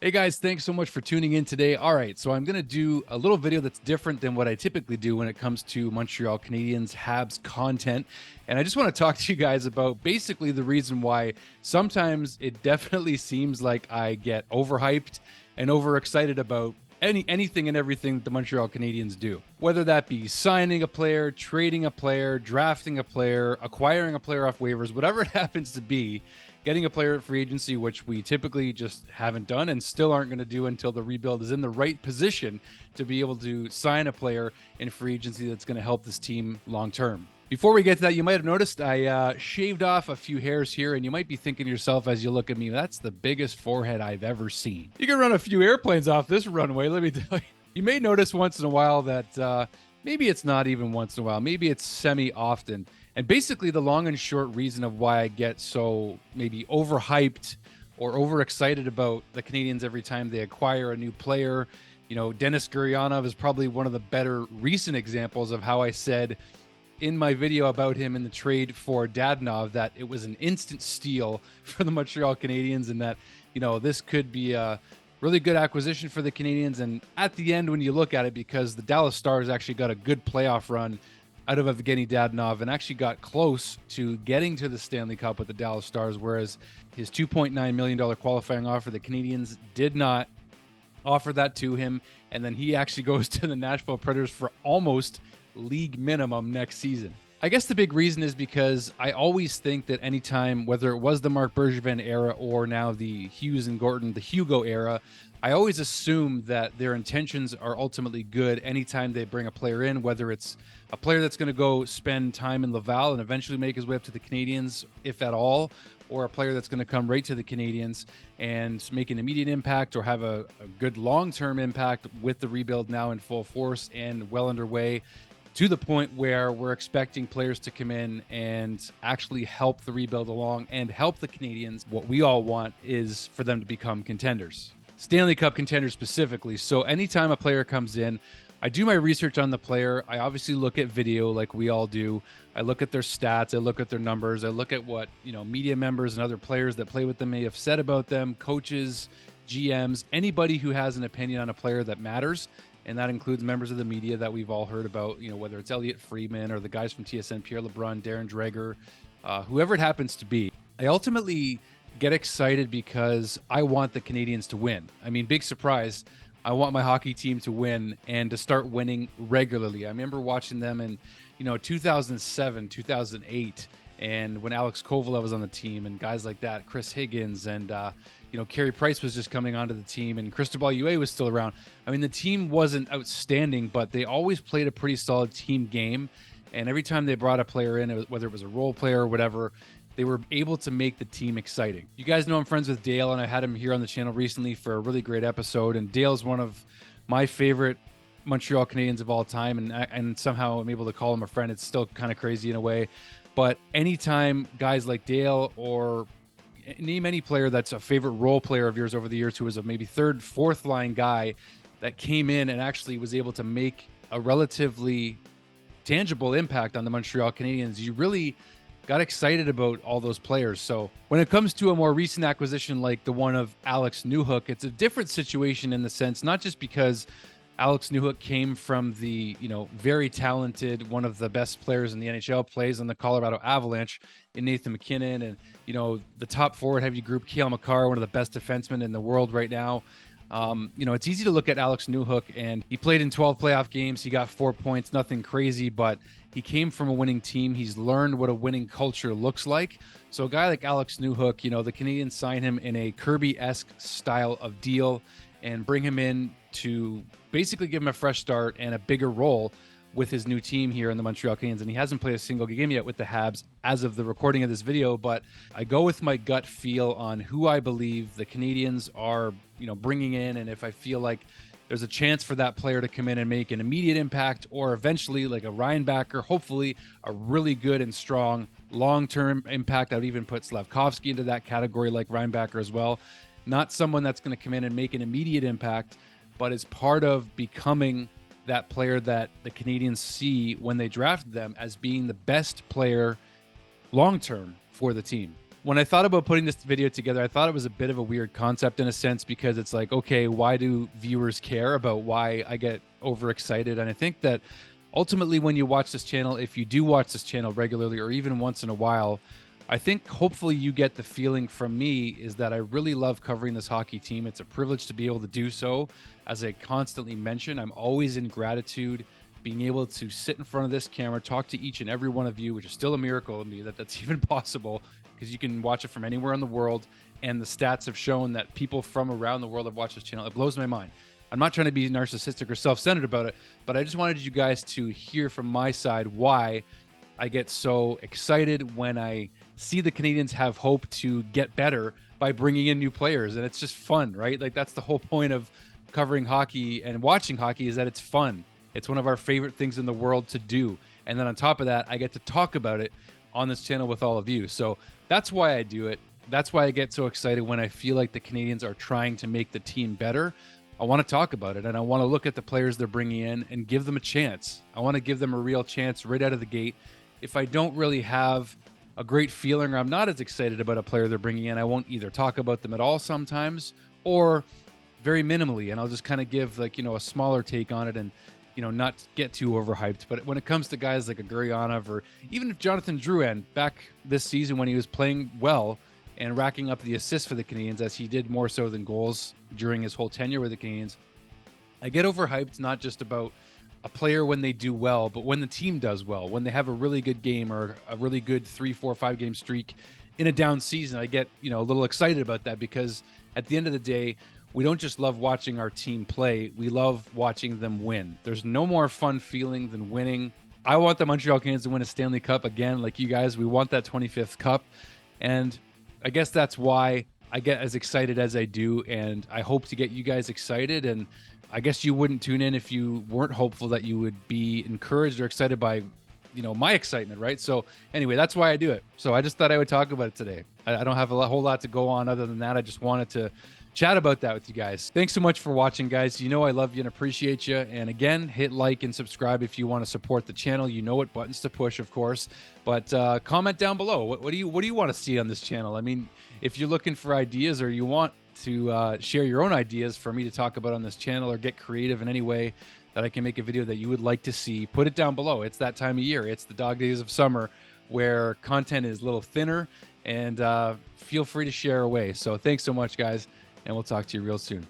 Hey guys, thanks so much for tuning in today. All right, so I'm going to do a little video that's different than what I typically do when it comes to Montreal Canadiens Habs content. And I just want to talk to you guys about basically the reason why sometimes it definitely seems like I get overhyped and overexcited about anything and everything that the Montreal Canadiens do. Whether that be signing a player, trading a player, drafting a player, acquiring a player off waivers, whatever it happens to be, getting a player at free agency, which we typically just haven't done and still aren't going to do until the rebuild is in the right position to be able to sign a player in free agency that's going to help this team long term. Before we get to that, you might have noticed I shaved off a few hairs here, and you might be thinking to yourself as you look at me, that's the biggest forehead I've ever seen. You can run a few airplanes off this runway, let me tell you. You may notice once in a while that maybe it's not even once in a while, maybe it's semi-often. And basically the long and short reason of why I get so maybe overhyped or overexcited about the Canadiens every time they acquire a new player. You know, Denis Gurianov is probably one of the better recent examples of how I said in my video about him in the trade for Dadonov that it was an instant steal for the Montreal Canadiens and that, you know, this could be a really good acquisition for the Canadiens. And at the end, when you look at it, because the Dallas Stars actually got a good playoff run out of Evgeny Dadonov and actually got close to getting to the Stanley Cup with the Dallas Stars, whereas his $2.9 million qualifying offer, the Canadiens did not offer that to him. And then he actually goes to the Nashville Predators for almost league minimum next season. I guess the big reason is because I always think that anytime, whether it was the Marc Bergevin era or now the Hughes and Gorton, the Hugo era, I always assume that their intentions are ultimately good anytime they bring a player in, whether it's a player that's going to go spend time in Laval and eventually make his way up to the Canadiens, if at all, or a player that's going to come right to the Canadiens and make an immediate impact or have a good long-term impact with the rebuild now in full force and well underway, to the point where we're expecting players to come in and actually help the rebuild along and help the Canadiens. What we all want is for them to become contenders, Stanley Cup contenders specifically. So anytime a player comes in, I do my research on the player. I obviously look at video like we all do. I look at their stats. I look at their numbers. I look at what, you know, media members and other players that play with them may have said about them, coaches, GMs, anybody who has an opinion on a player that matters. And that includes members of the media that we've all heard about, you know, whether it's Elliot Friedman or the guys from TSN, Pierre LeBrun, Darren Dreger, whoever it happens to be. I ultimately get excited because I want the Canadiens to win. I mean, big surprise. I want my hockey team to win and to start winning regularly. I remember watching them in, 2007, 2008, and when Alex Kovalev was on the team and guys like that, Chris Higgins and, Carey Price was just coming onto the team and Cristobal Ue was still around. I mean, the team wasn't outstanding, but they always played a pretty solid team game. And every time they brought a player in, whether it was a role player or whatever, they were able to make the team exciting. You guys know I'm friends with Dale, and I had him here on the channel recently for a really great episode. And Dale's one of my favorite Montreal Canadiens of all time. And somehow I'm able to call him a friend. It's still kind of crazy in a way. But anytime guys like Dale or name any player that's a favorite role player of yours over the years who was a maybe third, fourth line guy that came in and actually was able to make a relatively tangible impact on the Montreal Canadiens, you really got excited about all those players. So when it comes to a more recent acquisition like the one of Alex Newhook, it's a different situation in the sense, not just because Alex Newhook came from the, very talented, one of the best players in the NHL, plays on the Colorado Avalanche in Nathan McKinnon, and, the top forward heavy group, Cale Makar, one of the best defensemen in the world right now. It's easy to look at Alex Newhook, and he played in 12 playoff games. He got 4 points, nothing crazy, but he came from a winning team. He's learned what a winning culture looks like. So a guy like Alex Newhook, the Canadiens signed him in a Kirby-esque style of deal and bring him in to basically give him a fresh start and a bigger role with his new team here in the Montreal Candiens. And he hasn't played a single game yet with the Habs as of the recording of this video, but I go with my gut feel on who I believe the Canadiens are, bringing in. And if I feel like there's a chance for that player to come in and make an immediate impact, or eventually like a Ryan Backer, hopefully a really good and strong long-term impact. I would even put Slavkovsky into that category like Ryan Backer as well. Not someone that's going to come in and make an immediate impact, but is part of becoming that player that the Canadiens see when they drafted them as being the best player long-term for the team. when I thought about putting this video together, I thought it was a bit of a weird concept in a sense, because it's like, okay, why do viewers care about why I get overexcited? And I think that ultimately when you watch this channel, if you do watch this channel regularly or even once in a while, I think hopefully you get the feeling from me is that I really love covering this hockey team. It's a privilege to be able to do so. As I constantly mention, I'm always in gratitude being able to sit in front of this camera, talk to each and every one of you, which is still a miracle to me that that's even possible, because you can watch it from anywhere in the world. And the stats have shown that people from around the world have watched this channel. It blows my mind. I'm not trying to be narcissistic or self-centered about it, but I just wanted you guys to hear from my side why I get so excited when I see the Canadiens have hope to get better by bringing in new players. And it's just fun, right? Like, that's the whole point of covering hockey and watching hockey, is that it's fun. It's one of our favorite things in the world to do. And then on top of that, I get to talk about it on this channel with all of you. So that's why I do it. That's why I get so excited when I feel like the Canadiens are trying to make the team better. I want to talk about it, and I want to look at the players they're bringing in and give them a chance. I want to give them a real chance right out of the gate. If I don't really have a great feeling, or I'm not as excited about a player they're bringing in, I won't either talk about them at all sometimes, or very minimally, and I'll just kind of give, like, a smaller take on it, and not get too overhyped. But when it comes to guys like a Gurionov, or even if Jonathan Drouin back this season when he was playing well and racking up the assists for the Canadiens, as he did more so than goals during his whole tenure with the Canadiens, I get overhyped not just about a player when they do well, but when the team does well, when they have a really good game or a really good 3, 4, 5 game streak in a down season. I get, a little excited about that, because at the end of the day, we don't just love watching our team play, we love watching them win. There's no more fun feeling than winning. I want the Montreal Candiens to win a Stanley Cup again, like you guys. We want that 25th cup. And I guess that's why I get as excited as I do. And I hope to get you guys excited. And I guess you wouldn't tune in if you weren't hopeful that you would be encouraged or excited by, my excitement, right? So anyway, that's why I do it. So I just thought I would talk about it today. I don't have a whole lot to go on other than that. I just wanted to chat about that with you guys. Thanks so much for watching, guys. I love you and appreciate you. And again, hit like and subscribe if you want to support the channel. You know what buttons to push, of course. But comment down below. What do you want to see on this channel? I mean, if you're looking for ideas, or you want to share your own ideas for me to talk about on this channel, or get creative in any way that I can make a video that you would like to see, put it down below. It's that time of year. It's the dog days of summer, where content is a little thinner, and feel free to share away. So thanks so much, guys, and we'll talk to you real soon.